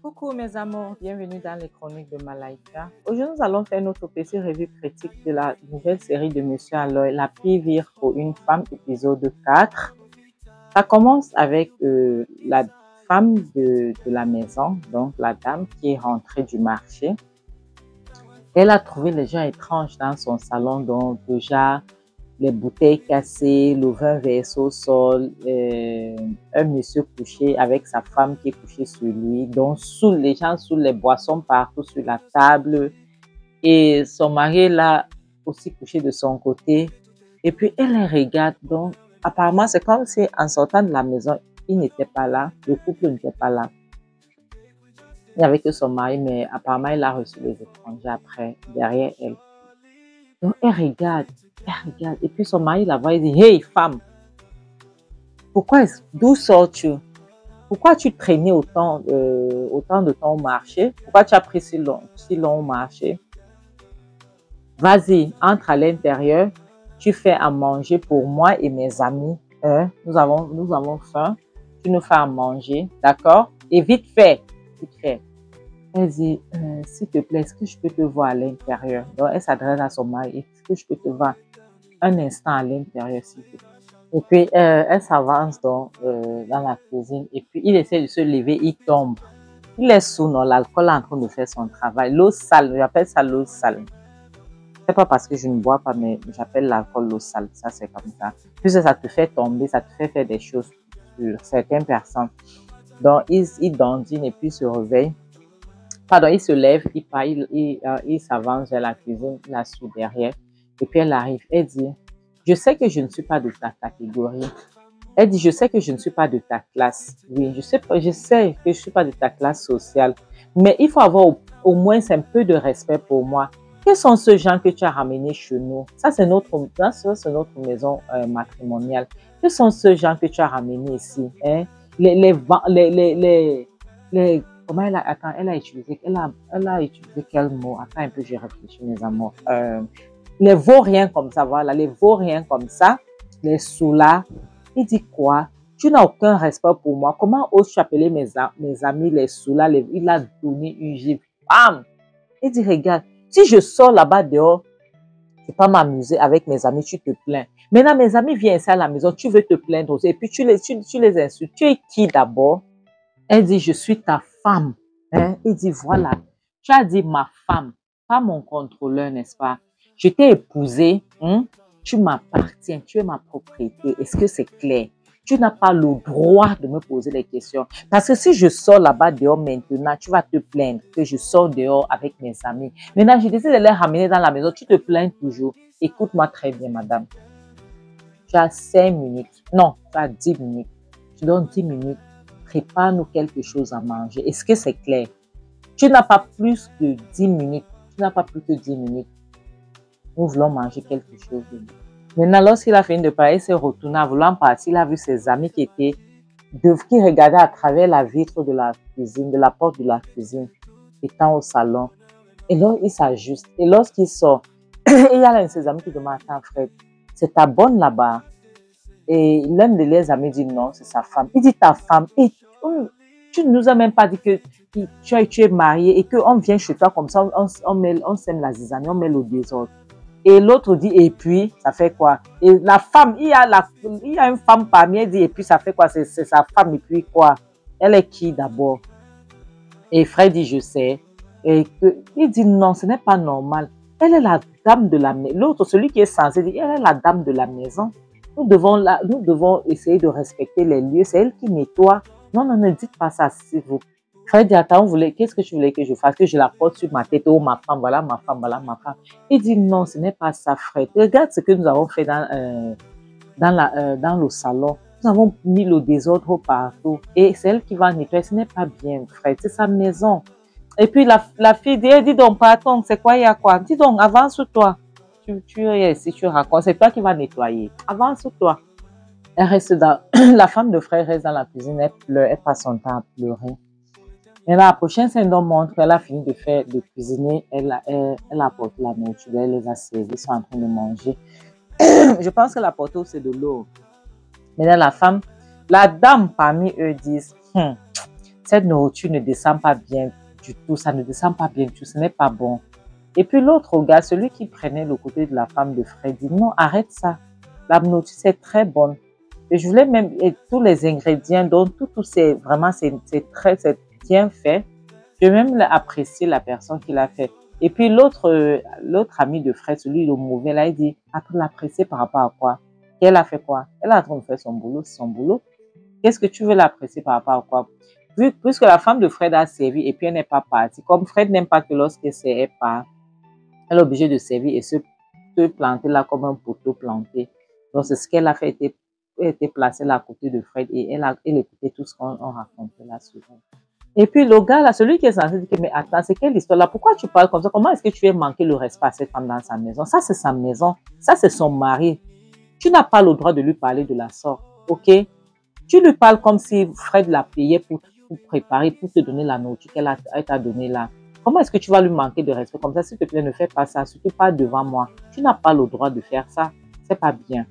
Coucou mes amours, bienvenue dans les chroniques de Malaika. Aujourd'hui, nous allons faire notre petit revue critique de la nouvelle série de Monsieur Aloy, La pire vire pour une femme, épisode 4. Ça commence avec la femme de la maison, donc la dame qui est rentrée du marché. Elle a trouvé les gens étranges dans son salon, donc déjà les bouteilles cassées, le vin versé au sol, un monsieur couché avec sa femme qui est couchée sur lui, donc les gens sous les boissons partout sur la table, et son mari là aussi couché de son côté. Et puis elle les regarde, donc apparemment c'est comme si en sortant de la maison, il n'était pas là, le couple n'était pas là. Il n'y avait que son mari, mais apparemment il a reçu les étrangers après, derrière elle. Donc elle regarde. Et puis son mari la voit et dit: Hey femme, d'où sors-tu? Pourquoi tu traînais autant de temps au marché? Pourquoi tu as pris si long au marché? Vas-y, entre à l'intérieur, tu fais à manger pour moi et mes amis. Nous avons faim. Tu nous fais à manger, d'accord? Et vite fait, vite fait. Elle dit: s'il te plaît, est-ce que je peux te voir à l'intérieur? Donc elle s'adresse à son mari: est-ce que je peux te voir un instant à l'intérieur, s'il te plaît? Et puis, elle s'avance dans la cuisine. Et puis, il essaie de se lever, il tombe. Il est sous, non, l'alcool est en train de faire son travail. L'eau sale, j'appelle ça l'eau sale. C'est pas parce que je ne bois pas, mais j'appelle l'alcool l'eau sale. Ça, c'est comme ça. Puis ça te fait tomber, ça te fait faire des choses sur certaines personnes. Donc, il dandine et puis il se réveille. Pardon, il se lève, il part, il s'avance vers la cuisine, la suit derrière. Et puis, elle arrive, elle dit: je sais que je ne suis pas de ta catégorie. Elle dit: je sais que je ne suis pas de ta classe. Oui, je sais que je ne suis pas de ta classe sociale. Mais il faut avoir au moins un peu de respect pour moi. Quels sont ceux gens que tu as ramenés chez nous? Ça, c'est notre maison matrimoniale. Quels sont ceux gens que tu as ramenés ici? Hein? Comment elle a, attends, elle a utilisé quel mot? Attends un peu, je réfléchis, mes amours. Les vauriens comme ça, voilà, les vauriens comme ça, les sous-là. Il dit quoi? Tu n'as aucun respect pour moi. Comment oses-tu appeler mes amis les sous-là? Il a donné une gifle. Bam! Il dit: regarde, si je sors là-bas dehors, je ne vais pas m'amuser avec mes amis, tu te plains. Maintenant, mes amis viennent ici à la maison, tu veux te plaindre aussi. Et puis, tu les insultes. Tu es qui d'abord? Elle dit: je suis ta femme. Hein? Il dit: voilà, tu as dit ma femme, pas mon contrôleur, n'est-ce pas? Je t'ai épousé, hein? Tu m'appartiens, tu es ma propriété. Est-ce que c'est clair? Tu n'as pas le droit de me poser des questions. Parce que si je sors là-bas dehors maintenant, tu vas te plaindre que je sors dehors avec mes amis. Maintenant, je décide de les ramener dans la maison, tu te plains toujours. Écoute-moi très bien, madame. Tu as 5 minutes. Non, tu as 10 minutes. Tu donnes 10 minutes. Prépare-nous quelque chose à manger. Est-ce que c'est clair? Tu n'as pas plus de 10 minutes. Tu n'as pas plus que 10 minutes. Nous voulons manger quelque chose. Maintenant, lorsqu'il a fini de parler, il s'est retourné en voulant partir. Il a vu ses amis qui regardaient à travers la vitre de la cuisine, de la porte de la cuisine, étant au salon. Et là, il s'ajuste. Et lorsqu'il sort, il y a l'un de ses amis qui demande: attends, Fred, c'est ta bonne là-bas? Et l'un de leurs amis dit: non, c'est sa femme. Il dit: ta femme? Et tu ne nous as même pas dit que tu es marié et qu'on vient chez toi comme ça, on sème la zizanie, on met le désordre. Et l'autre dit: et puis, ça fait quoi? Et la femme, il y a une femme parmi, elle dit: et puis, ça fait quoi? C'est sa femme, et puis quoi? Elle est qui d'abord? Et Fred dit: je sais. Et il dit: non, ce n'est pas normal. Elle est la dame de la maison. L'autre, celui qui est censé dire: elle est la dame de la maison. Nous devons essayer de respecter les lieux. C'est elle qui nettoie. Non, ne dites pas ça, s'il vous plaît. Fred dit: attends, qu'est-ce que tu voulais que je fasse? Que je la porte sur ma tête? Oh, ma femme, voilà ma femme, voilà ma femme. Il dit: non, ce n'est pas ça, Fred. Regarde ce que nous avons fait dans le salon. Nous avons mis le désordre partout. Et c'est elle qui va nettoyer. Ce n'est pas bien, Fred. C'est sa maison. Et puis la fille dit: dis donc, pardon, c'est quoi, il y a quoi? Dis donc, avance-toi. Tu es ici, tu racontes. C'est toi qui vas nettoyer. Avance-toi. Elle reste la femme de frère reste dans la cuisine. Elle pleure. Elle passe son temps à pleurer. Et la prochaine scène montre qu'elle a fini de cuisiner. Elle a apporté la nourriture. Elle les a servis. Ils sont en train de manger. Je pense que la portée, c'est de l'eau. Maintenant, la femme, La dame parmi eux disent, cette nourriture ne descend pas bien du tout, ça ne descend pas bien du tout, ce n'est pas bon. Et puis l'autre gars, celui qui prenait le côté de la femme de Fred, dit non, arrête ça. La nourriture, c'est très bonne. Et je voulais même, et tous les ingrédients, donc tout c'est vraiment, c'est bien fait. Je vais même apprécier la personne qui l'a fait. Et puis l'autre ami de Fred, celui le mauvais, là, il dit, après l'apprécier par rapport à quoi? Elle a fait quoi? Elle est en train de faire son boulot, c'est son boulot. Qu'est-ce que tu veux l'apprécier par rapport à quoi? Puisque la femme de Fred a servi et puis elle n'est pas partie. Comme Fred n'aime pas que lorsqu'elle part, elle est obligée de servir et se planter là comme un poteau planté. Donc c'est ce qu'elle a fait, elle était placée là à côté de Fred et elle écoutait tout ce qu'on racontait là souvent. Et puis le gars là, celui qui est censé dire que mais attends, c'est quelle histoire là? Pourquoi tu parles comme ça? Comment est-ce que tu veux manquer le respect à cette femme dans sa maison? Ça c'est sa maison, ça c'est son mari. Tu n'as pas le droit de lui parler de la sorte, ok? Tu lui parles comme si Fred l'a payé pour préparer, pour te donner la nourriture qu'elle t'a donnée là. Comment est-ce que tu vas lui manquer de respect comme ça? S'il te plaît, ne fais pas ça, surtout pas devant moi. Tu n'as pas le droit de faire ça. C'est pas bien.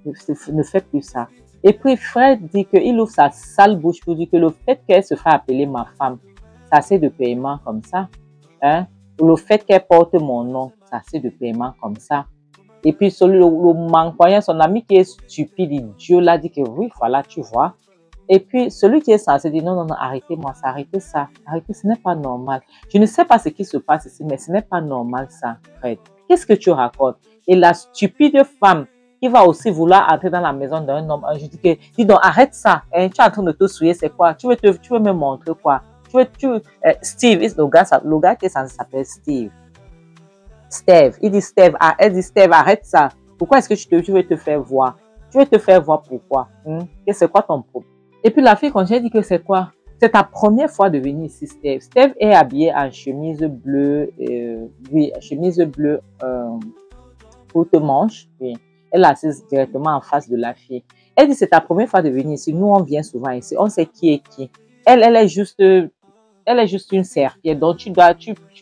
Ne fais plus ça. Et puis Fred dit qu'il ouvre sa sale bouche pour dire que le fait qu'elle se fait appeler ma femme, c'est assez de paiement comme ça. Hein? Ou le fait qu'elle porte mon nom, c'est assez de paiement comme ça. Et puis le manquoyant, son ami qui est stupide, idiot, là dit que oui, voilà, tu vois. Et puis, celui qui est censé dire non, arrêtez-moi ça, arrêtez ça, arrêtez, ce n'est pas normal. Je ne sais pas ce qui se passe ici, mais ce n'est pas normal ça, Fred. Qu'est-ce que tu racontes? Et la stupide femme qui va aussi vouloir entrer dans la maison d'un homme, je dis donc, arrête ça, hein, tu es en train de te souiller, c'est quoi? Tu veux me montrer quoi? Steve, le gars qui est censé s'appeler Steve. Steve, il dit Steve, elle dit Steve, arrête ça. Pourquoi est-ce que tu veux te faire voir? Tu veux te faire voir pourquoi? C'est quoi ton problème? Et puis la fille continue, elle dit que c'est quoi? C'est ta première fois de venir ici, Steve. Steve est habillée en chemise bleue, chemise bleue courte manche. Oui. Elle est assise directement en face de la fille. Elle dit c'est ta première fois de venir ici. Nous, on vient souvent ici. On sait qui est qui. Elle est juste une serpillère. Donc tu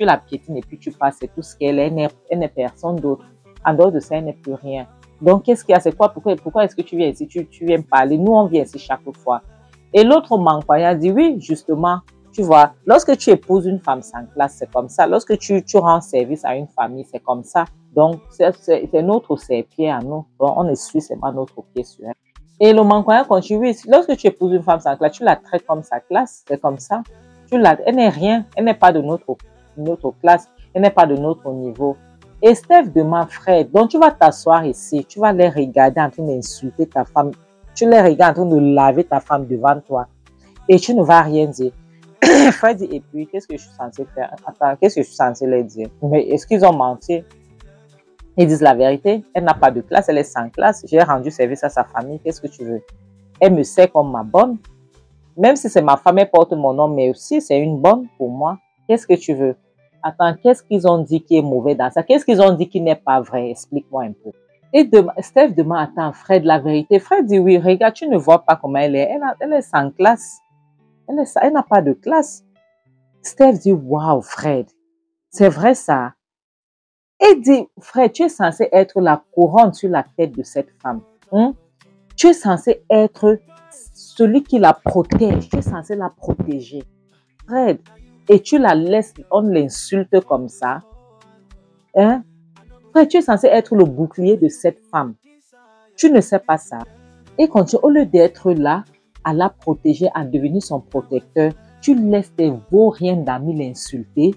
la piétines et puis tu passes. C'est tout ce qu'elle est. Elle n'est personne d'autre. En dehors de ça, elle n'est plus rien. Donc, qu'est-ce qu'il y a? C'est quoi? Pourquoi est-ce que tu viens ici? Tu viens me parler. Nous, on vient ici chaque fois. Et l'autre manquoyant dit, oui, justement, tu vois, lorsque tu épouses une femme sans classe, c'est comme ça. Lorsque tu rends service à une famille, c'est comme ça. Donc, c'est notre serpillère à nous. Donc, on essuie seulement notre pied sur elle. Et le manquoyant continue, oui, lorsque tu épouses une femme sans classe, tu la traites comme sa classe. C'est comme ça. Elle n'est rien. Elle n'est pas de notre classe. Elle n'est pas de notre niveau. Et Steph demande, Fred, donc tu vas t'asseoir ici, tu vas les regarder en train d'insulter ta femme, tu les regardes en train de laver ta femme devant toi et tu ne vas rien dire. Fred dit, et puis, qu'est-ce que je suis censé faire? Attends, qu'est-ce que je suis censé leur dire? Mais est-ce qu'ils ont menti? Ils disent la vérité, elle n'a pas de classe, elle est sans classe, j'ai rendu service à sa famille, qu'est-ce que tu veux? Elle me sait comme ma bonne, même si c'est ma femme, elle porte mon nom, mais aussi c'est une bonne pour moi, qu'est-ce que tu veux? Attends, qu'est-ce qu'ils ont dit qui est mauvais dans ça? Qu'est-ce qu'ils ont dit qui n'est pas vrai? Explique-moi un peu. Et Steph demande, attends, Fred, la vérité. Fred dit, oui, regarde, tu ne vois pas comment elle est. Elle est sans classe. Elle n'a pas de classe. Steph dit, waouh, Fred, c'est vrai ça. Et dit, Fred, tu es censé être la couronne sur la tête de cette femme. Tu es censé être celui qui la protège. Tu es censé la protéger. Fred, et tu la laisses, on l'insulte comme ça. Hein? Frère, tu es censé être le bouclier de cette femme. Tu ne sais pas ça. Et quand au lieu d'être là, à la protéger, à devenir son protecteur, tu laisses tes vauriens d'amis l'insulter.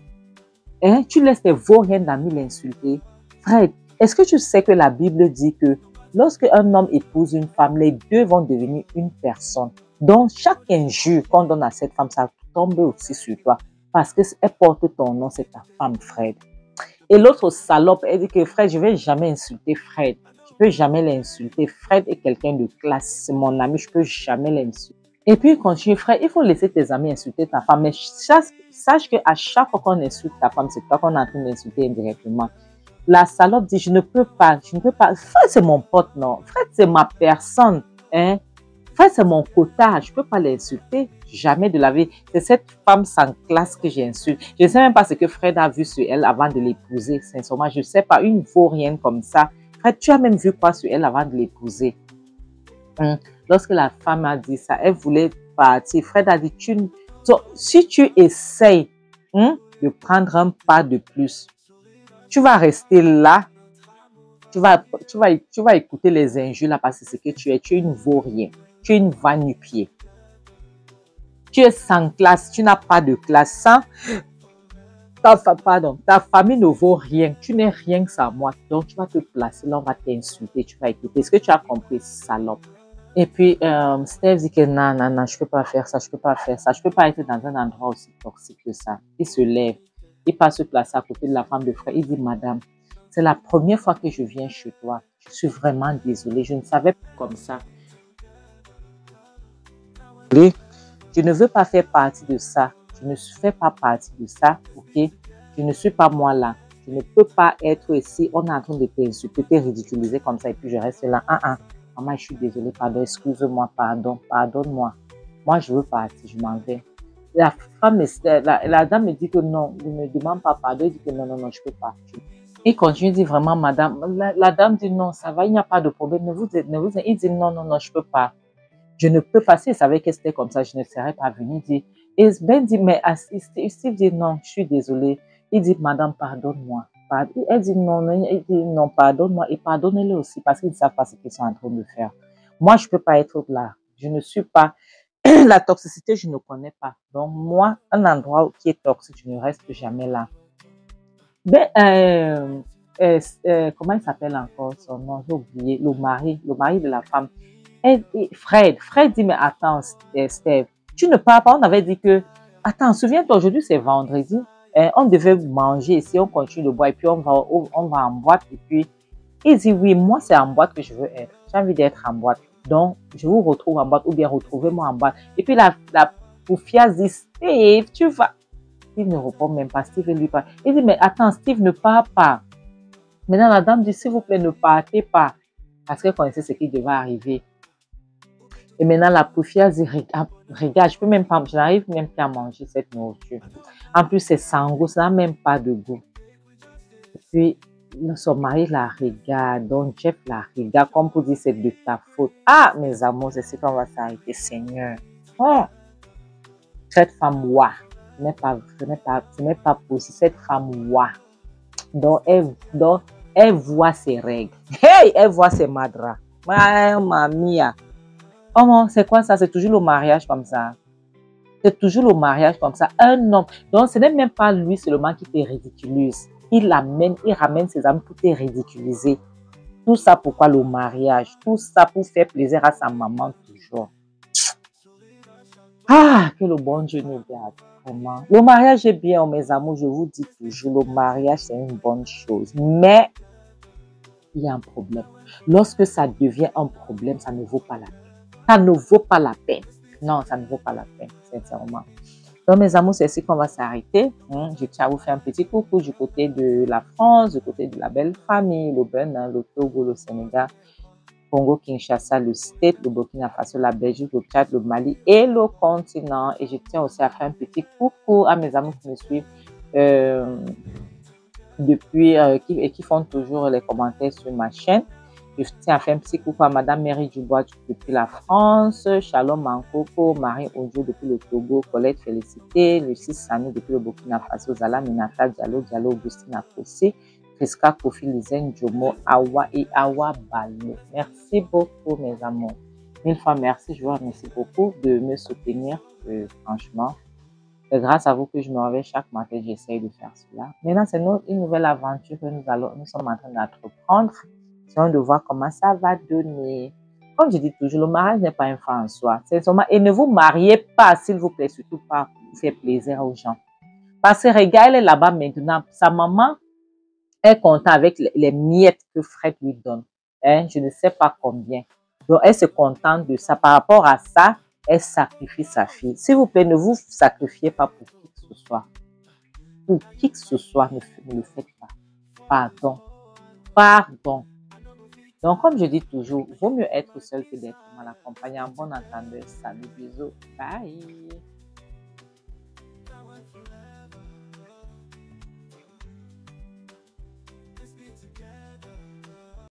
Hein? Tu laisses tes vauriens d'amis l'insulter. Frère, est-ce que tu sais que la Bible dit que lorsque un homme épouse une femme, les deux vont devenir une personne. Donc, chaque injure qu'on donne à cette femme, ça tombe aussi sur toi. Parce qu'elle porte ton nom, c'est ta femme, Fred. Et l'autre salope, elle dit que Fred, je ne vais jamais insulter Fred. Je ne peux jamais l'insulter. Fred est quelqu'un de classe. C'est mon ami, je ne peux jamais l'insulter. Et puis, il continue, Fred, il faut laisser tes amis insulter ta femme. Mais sache qu'à chaque fois qu'on insulte ta femme, c'est toi qu'on est en train d'insulter indirectement. La salope dit, je ne peux pas. Fred, c'est mon pote, non. Fred, c'est ma personne. Hein? Fred, c'est mon quota. Je ne peux pas l'insulter. Jamais de la vie. C'est cette femme sans classe que j'insulte. Je ne sais même pas ce que Fred a vu sur elle avant de l'épouser. Sincèrement, je ne sais pas. Une vaurienne comme ça. Fred, tu as même vu quoi sur elle avant de l'épouser? Lorsque la femme a dit ça, elle voulait partir. Fred a dit, si tu essayes de prendre un pas de plus, tu vas rester là. Tu vas écouter les injures là parce que c'est ce que tu es. Tu es une vaurien. Tu es une va-nu-pied. Tu es sans classe. Tu n'as pas de classe. Ta famille ne vaut rien. Tu n'es rien sans moi. Donc, tu vas te placer là, on va t'insulter. Tu vas écouter. Est-ce que tu as compris, salope? Et puis, Steph dit que non, je ne peux pas faire ça, je ne peux pas faire ça. Je ne peux pas être dans un endroit aussi toxique que ça. Il se lève. Il passe se placer à côté de la femme de frère. Il dit, madame, c'est la première fois que je viens chez toi. Je suis vraiment désolée. Je ne savais pas comme ça. Je ne veux pas faire partie de ça. Je ne fais pas partie de ça, ok? Je ne suis pas moi là. Je ne peux pas être ici. On est en train de t'insulter, te ridiculiser comme ça et puis je reste là. Maman, je suis désolée, pardon, excuse-moi, pardonne-moi. Moi, je veux partir, je m'en vais. La dame me dit que non, ne me demande pas pardon. Elle dit que non, je ne peux pas. Il continue, dit vraiment, madame. La dame dit non, ça va, il n'y a pas de problème. Il dit non, je ne peux pas. Je ne peux pas. Si elle savait que c'était comme ça, je ne serais pas venue. Et Ben dit, mais Steve dit non, je suis désolée. Il dit, madame, pardonne-moi. Elle dit non, pardonne-moi et pardonnez-le aussi parce qu'ils ne savent pas ce qu'ils sont en train de faire. Moi, je ne peux pas être là. Je ne suis pas. La toxicité, je ne connais pas. Donc, moi, un endroit qui est toxique, je ne reste jamais là. Comment il s'appelle encore son nom? J'ai oublié. Le mari de la femme. Fred dit, mais attends, Steph, tu ne parles pas. On avait dit que, attends, souviens-toi, aujourd'hui, c'est vendredi. On devait manger ici, on continue de boire et puis on va en boîte. Et puis, il dit, oui, moi, c'est en boîte que je veux être. J'ai envie d'être en boîte. Donc, je vous retrouve en boîte ou bien retrouvez-moi en boîte. Et puis, la Poufia dit, Steve, tu vas. Steve ne répond même pas. Steve lui parle. Il dit, mais attends, Steve ne part pas. Maintenant, la dame dit, s'il vous plaît, ne partez pas. Parce qu'elle connaissait ce qui devait arriver. Et maintenant, la Poufia dit, regarde, je n'arrive même pas à manger cette nourriture. En plus, c'est sans goût, ça n'a même pas de goût. Et puis, son mari la regarde, donc Jeff la regarde, comme pour dire, c'est de ta faute. Ah, mes amours, c'est ce qu'on va s'arrêter, Seigneur. Oh, cette femme, ce n'est pas possible, cette femme, donc elle voit ses règles. Hey, elle voit ses madras. Mamma mia. Oh non, c'est quoi ça? C'est toujours le mariage comme ça. C'est toujours le mariage comme ça. Un homme. Donc, ce n'est même pas lui seulement qui te ridiculise. Il ramène ses amis pour te ridiculiser. Tout ça pourquoi le mariage? Tout ça pour faire plaisir à sa maman toujours. Ah, que le bon Dieu nous garde. Vraiment. Le mariage est bien, mes amours. Je vous dis toujours, le mariage, c'est une bonne chose. Mais, il y a un problème. Lorsque ça devient un problème, ça ne vaut pas la peine. Ça ne vaut pas la peine. Non, ça ne vaut pas la peine, sincèrement. Donc, mes amours, c'est ici qu'on va s'arrêter. Je tiens à vous faire un petit coucou du côté de la France, du côté de la belle famille, le Bénin, le Togo, le Sénégal, Congo, Kinshasa, le State, le Burkina Faso, la Belgique, le Tchad, le Mali et le continent. Et je tiens aussi à faire un petit coucou à mes amours qui me suivent depuis et qui font toujours les commentaires sur ma chaîne. Je tiens à faire un petit coucou à Madame Mary Dubois depuis la France, Shalom Mankoko, Marie Ojo depuis le Togo, Colette Félicité, Lucie Sani depuis le Burkina Faso, Zala Minata Diallo, Augustine Akossi, Friska Kofi Lizen Jomo, Awa et Awa Balo. Merci beaucoup, mes amours. Mille fois merci, je vous remercie beaucoup de me soutenir, franchement. C'est grâce à vous que je me réveille chaque matin, j'essaye de faire cela. Maintenant, c'est une nouvelle aventure que nous sommes en train d'entreprendre. De voir comment ça va donner. Comme je dis toujours, le mariage n'est pas un frein en soi. Et ne vous mariez pas, s'il vous plaît, surtout pas pour faire plaisir aux gens. Parce que regarde, elle est là-bas maintenant. Sa maman est contente avec les miettes que Fred lui donne. Je ne sais pas combien. Donc, elle se contente de ça. Par rapport à ça, elle sacrifie sa fille. S'il vous plaît, ne vous sacrifiez pas pour qui que ce soit. Pour qui que ce soit, ne le faites pas. Pardon. Donc, comme je dis toujours, vaut mieux être seul que d'être mal accompagné. En bon entendeur, salut, bisous, bye.